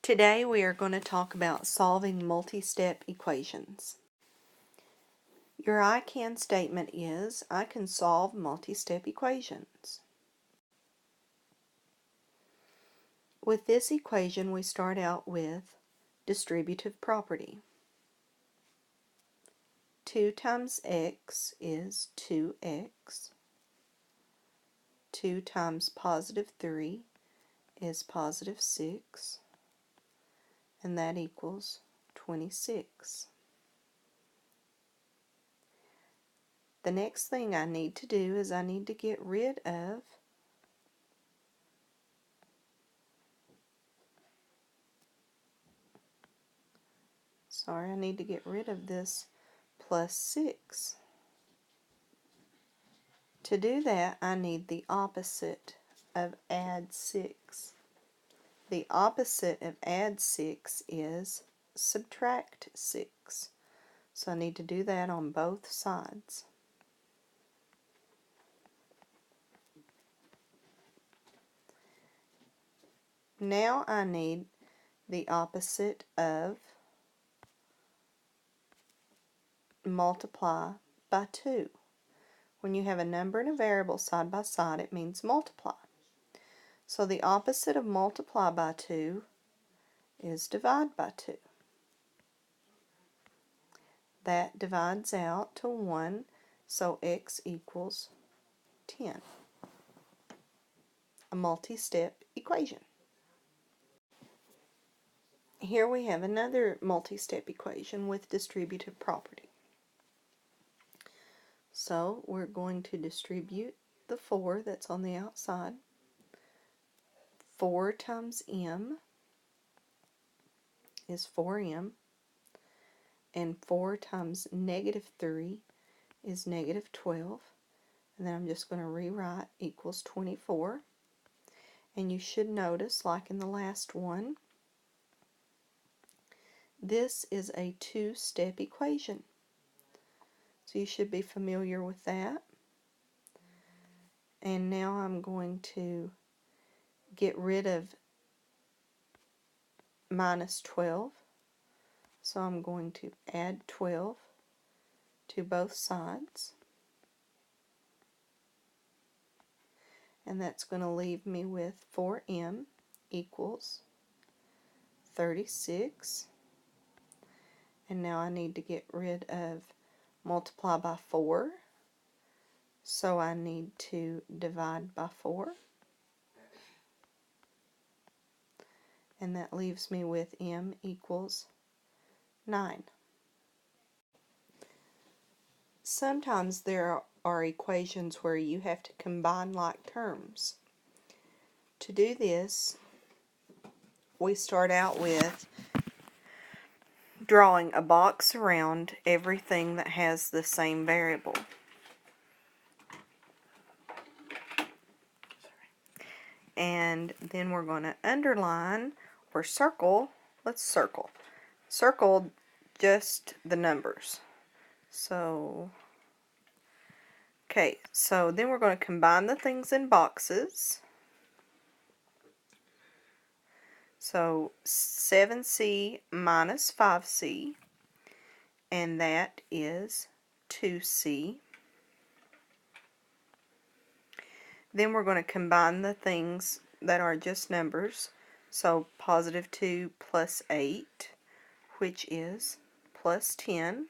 Today we are going to talk about solving multi-step equations. Your I can statement is, I can solve multi-step equations. With this equation we start out with distributive property. 2 times x is 2x. 2 times positive 3 is positive 6. And that equals 26. The next thing I need to do is I need to get rid of I need to get rid of this plus 6. To do that, I need the opposite of add 6. The opposite of add 6 is subtract 6. So I need to do that on both sides. Now I need the opposite of multiply by 2. When you have a number and a variable side by side, it means multiply. So the opposite of multiply by 2 is divide by 2. That divides out to 1, so x equals 10. A multi-step equation. Here we have another multi-step equation with distributive property. So we're going to distribute the 4 that's on the outside. 4 times m is 4m, and 4 times negative 3 is negative 12. And then I'm just going to rewrite equals 24. And you should notice, like in the last one, this is a two-step equation. So you should be familiar with that. And now I'm going to get rid of minus 12. So I'm going to add 12 to both sides. And that's going to leave me with 4m equals 36. And now I need to get rid of multiply by 4. So I need to divide by 4. And that leaves me with m equals 9. Sometimes there are equations where you have to combine like terms. To do this, we start out with drawing a box around everything that has the same variable. And then we're going to underline or circle. Let's circle. Circle just the numbers. So, okay, so then we're going to combine the things in boxes. So 7c minus 5c, and that is 2c. Then we're going to combine the things that are just numbers. So positive 2 plus 8, which is plus 10,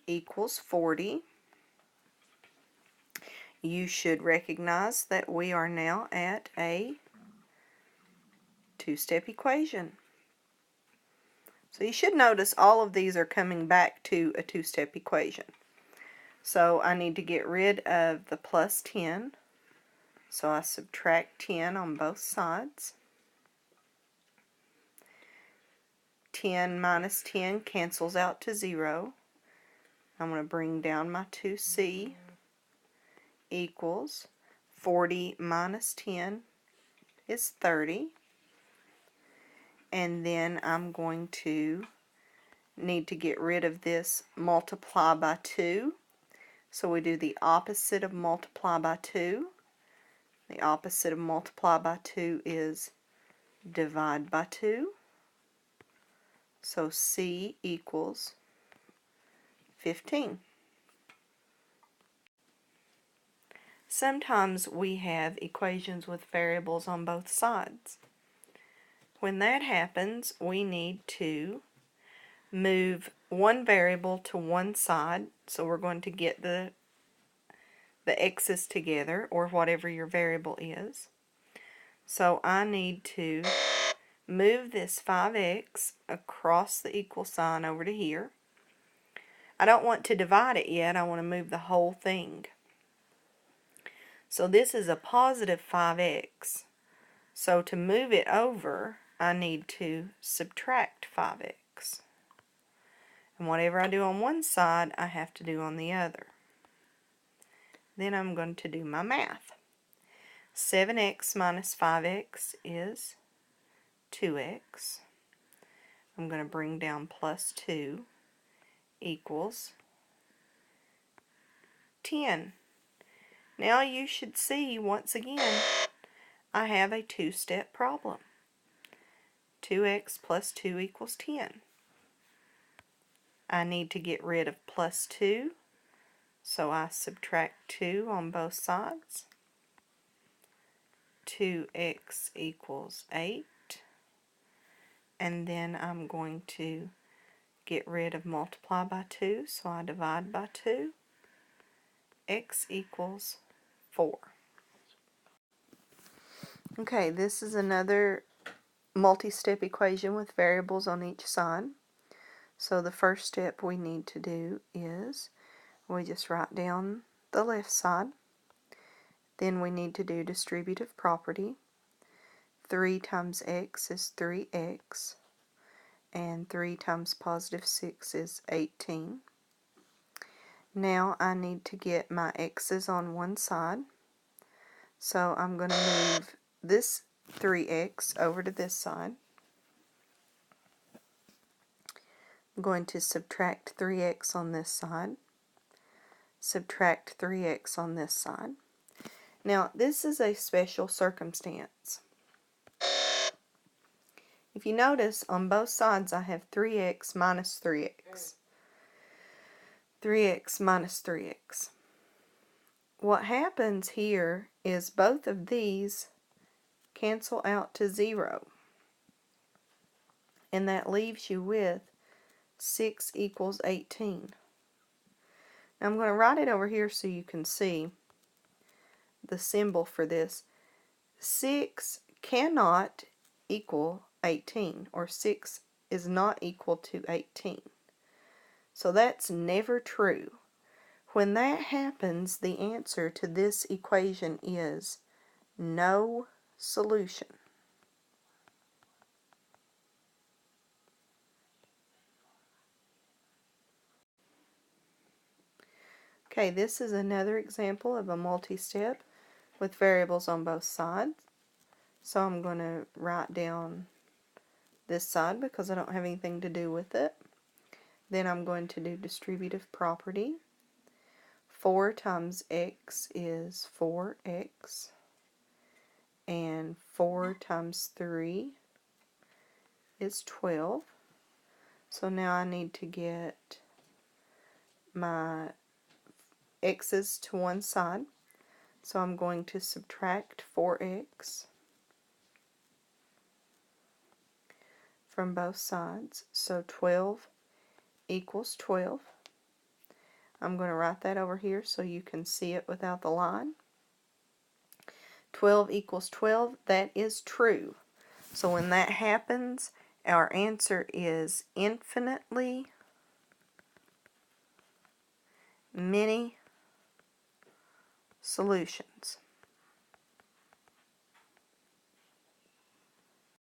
equals 40. You should recognize that we are now at a two-step equation. So you should notice all of these are coming back to a two-step equation. So I need to get rid of the plus 10. So I subtract 10 on both sides. 10 minus 10 cancels out to 0. I'm going to bring down my 2c equals 40 minus 10 is 30. And then I'm going to need to get rid of this multiply by 2. So we do the opposite of multiply by 2. The opposite of multiply by 2 is divide by 2. So C equals 15. Sometimes we have equations with variables on both sides. When that happens, we need to move one variable to one side. So we're going to get the x's together, or whatever your variable is. So I need to move this 5x across the equal sign over to here. I don't want to divide it yet. I want to move the whole thing. So this is a positive 5x. So to move it over, I need to subtract 5x. And whatever I do on one side, I have to do on the other. Then I'm going to do my math. 7x minus 5x is 2x. I'm going to bring down plus 2 equals 10. Now you should see, once again, I have a two-step problem. 2x plus 2 equals 10. I need to get rid of plus 2, so I subtract 2 on both sides. 2x equals 8. And then I'm going to get rid of multiply by 2, so I divide by 2. X equals 4. Okay, this is another multi-step equation with variables on each side. So the first step we need to do is we just write down the left side. Then we need to do distributive property. 3 times x is 3x. And 3 times positive 6 is 18. Now I need to get my x's on one side. So I'm going to move this 3x over to this side. I'm going to subtract 3x on this side. Subtract 3x on this side. Now this is a special circumstance. If you notice, on both sides I have 3x minus 3x. 3x minus 3x. What happens here is both of these cancel out to 0. And that leaves you with 6 equals 18. Now I'm going to write it over here so you can see the symbol for this. 6 cannot equal 18, or 6 is not equal to 18. So that's never true. When that happens, the answer to this equation is no solution. Okay, this is another example of a multi-step with variables on both sides. So I'm going to write down this side because I don't have anything to do with it. Then I'm going to do distributive property. 4 times x is 4x. And 4 times 3 is 12. So now I need to get my x's to one side. So I'm going to subtract 4x from both sides. So 12 equals 12. I'm going to write that over here so you can see it without the line. 12 equals 12. That is true. So when that happens, our answer is infinitely many solutions.